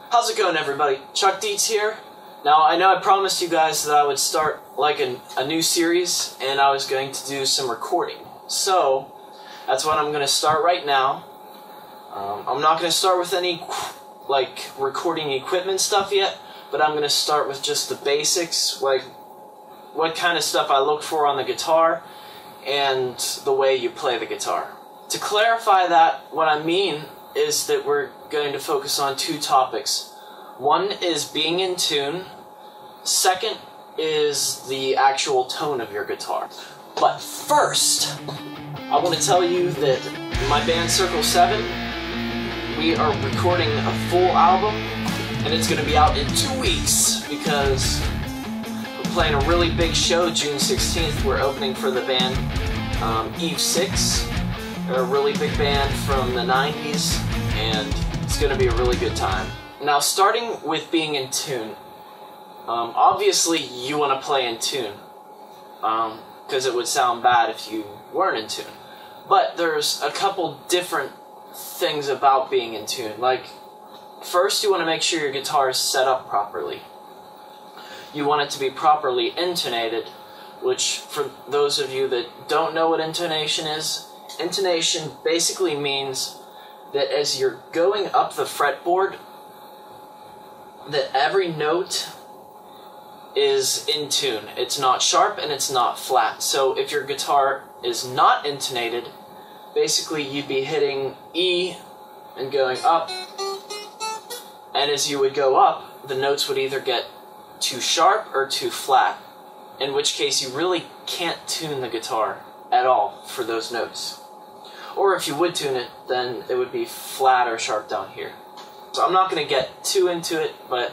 How's it going, everybody? Chuck Dietz here. Now, I know I promised you guys that I would start like a new series, and I was going to do some recording. So, that's what I'm going to start right now. I'm not going to start with any like recording equipment stuff yet, but I'm going to start with just the basics, like what kind of stuff I look for on the guitar and the way you play the guitar. To clarify that, what I mean is that we're going to focus on two topics. One is being in tune. Second is the actual tone of your guitar. But first, I want to tell you that my band Circle 7, we are recording a full album, and it's going to be out in 2 weeks because we're playing a really big show June 16th. We're opening for the band Eve 6. They're a really big band from the 90s, and it's going to be a really good time. Now, starting with being in tune, obviously you want to play in tune, because it would sound bad if you weren't in tune. But there's a couple different things about being in tune. Like, first you want to make sure your guitar is set up properly. You want it to be properly intonated, which for those of you that don't know what intonation is, intonation basically means that as you're going up the fretboard, that every note is in tune. It's not sharp and it's not flat. So if your guitar is not intonated, basically you'd be hitting E and going up, and as you would go up, the notes would either get too sharp or too flat, in which case you really can't tune the guitar at all for those notes. Or if you would tune it, then it would be flat or sharp down here. So I'm not going to get too into it, but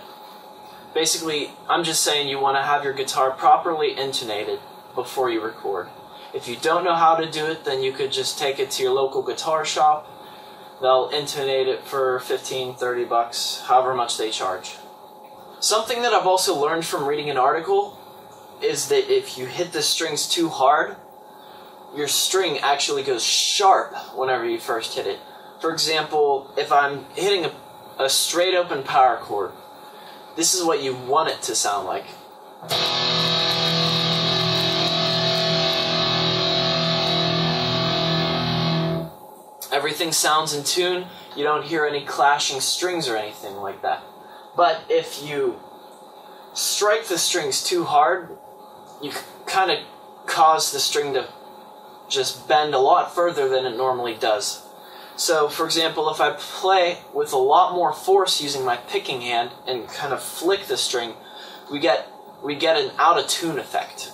basically I'm just saying you want to have your guitar properly intonated before you record. If you don't know how to do it, then you could just take it to your local guitar shop. They'll intonate it for $15, $30, however much they charge. Something that I've also learned from reading an article is that if you hit the strings too hard, your string actually goes sharp whenever you first hit it. For example, if I'm hitting a straight open power chord, this is what you want it to sound like. Everything sounds in tune. You don't hear any clashing strings or anything like that. But if you strike the strings too hard, you kind of cause the string to just bend a lot further than it normally does. So, for example, if I play with a lot more force using my picking hand and kind of flick the string, we get an out of tune effect.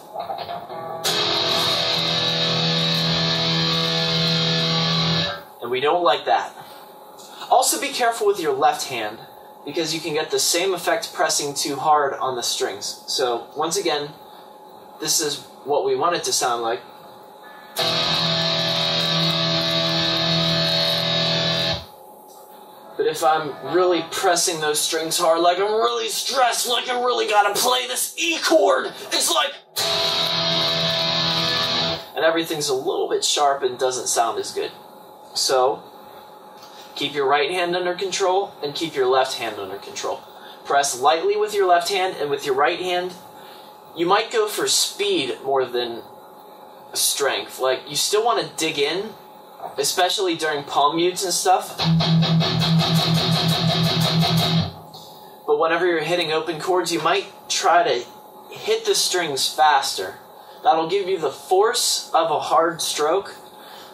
And we don't like that. Also, be careful with your left hand, because you can get the same effect pressing too hard on the strings. So, once again, this is what we want it to sound like. But if I'm really pressing those strings hard, like I'm really stressed, like I really gotta play this E chord, it's like... and everything's a little bit sharp and doesn't sound as good. So, keep your right hand under control and keep your left hand under control. Press lightly with your left hand, and with your right hand, you might go for speed more than strength. Like, you still want to dig in, especially during palm mutes and stuff. But whenever you're hitting open chords, you might try to hit the strings faster. That'll give you the force of a hard stroke,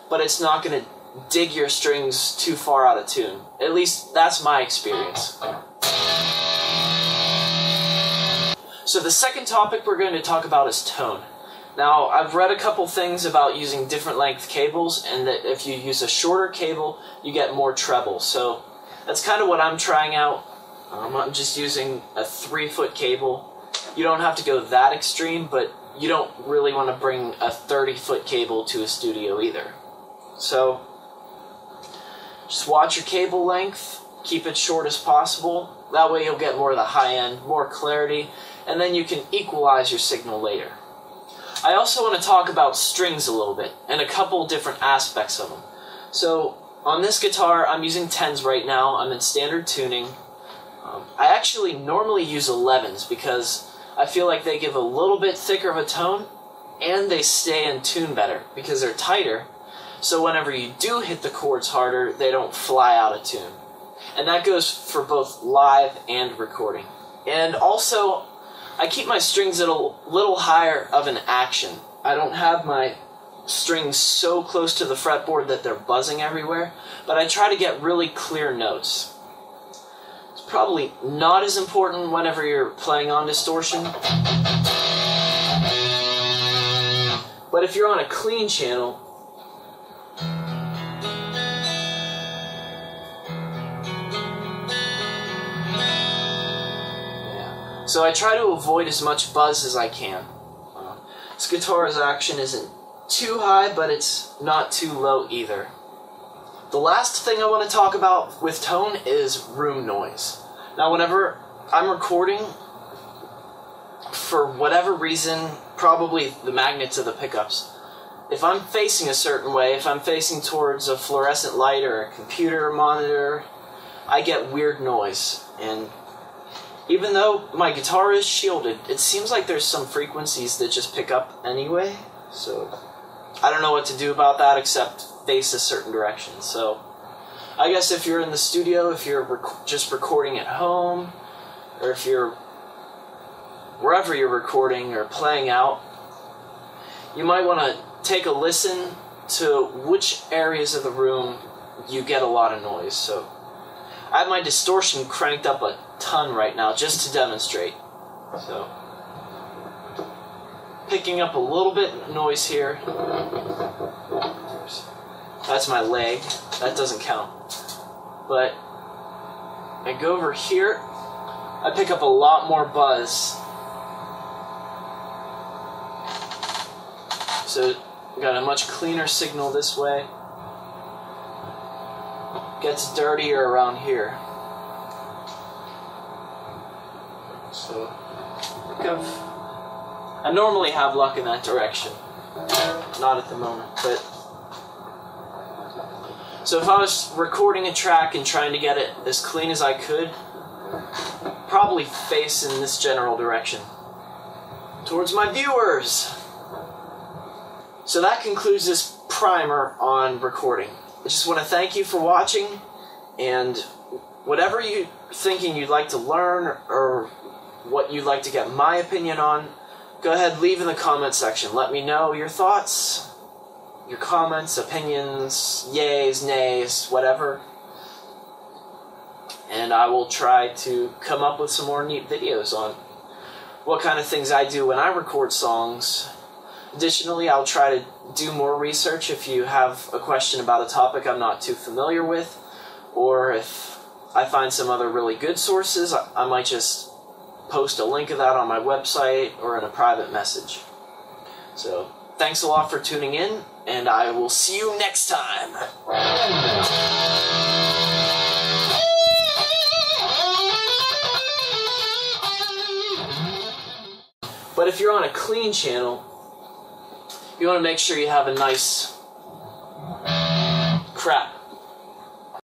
but it's not going to dig your strings too far out of tune. At least, that's my experience. So the second topic we're going to talk about is tone. Now, I've read a couple things about using different length cables, and that if you use a shorter cable, you get more treble. So that's kind of what I'm trying out. I'm just using a 3-foot cable. You don't have to go that extreme, but you don't really want to bring a 30-foot cable to a studio either. So just watch your cable length, keep it short as possible. That way you'll get more of the high end, more clarity, and then you can equalize your signal later. I also want to talk about strings a little bit, and a couple different aspects of them. So, on this guitar, I'm using 10s right now. I'm in standard tuning. I actually normally use 11s because I feel like they give a little bit thicker of a tone and they stay in tune better because they're tighter. So whenever you do hit the chords harder, they don't fly out of tune. And that goes for both live and recording. And also, I keep my strings at a little higher of an action. I don't have my strings so close to the fretboard that they're buzzing everywhere, but I try to get really clear notes. It's probably not as important whenever you're playing on distortion. But if you're on a clean channel, so I try to avoid as much buzz as I can. This guitar's action isn't too high, but it's not too low either. The last thing I want to talk about with tone is room noise. Now, whenever I'm recording, for whatever reason, probably the magnets of the pickups, if I'm facing a certain way, if I'm facing towards a fluorescent light or a computer monitor, I get weird noise. And even though my guitar is shielded, it seems like there's some frequencies that just pick up anyway. So I don't know what to do about that except face a certain direction. So I guess if you're in the studio, if you're just recording at home, or if you're wherever you're recording or playing out, you might want to take a listen to which areas of the room you get a lot of noise. So I have my distortion cranked up a ton right now just to demonstrate. So picking up a little bit of noise here. That's my leg. That doesn't count. But I go over here, I pick up a lot more buzz. So got a much cleaner signal this way. Gets dirtier around here. So I normally have luck in that direction. Not at the moment, but so if I was recording a track and trying to get it as clean as I could, probably face in this general direction towards my viewers. So that concludes this primer on recording. I just want to thank you for watching, and whatever you're thinking you'd like to learn or what you'd like to get my opinion on, go ahead, leave in the comment section. Let me know your thoughts, your comments, opinions, yays, nays, whatever. And I will try to come up with some more neat videos on what kind of things I do when I record songs. Additionally, I'll try to do more research if you have a question about a topic I'm not too familiar with, or if I find some other really good sources, I might just post a link of that on my website or in a private message. So, thanks a lot for tuning in, and I will see you next time. But if you're on a clean channel, you want to make sure you have a nice crap.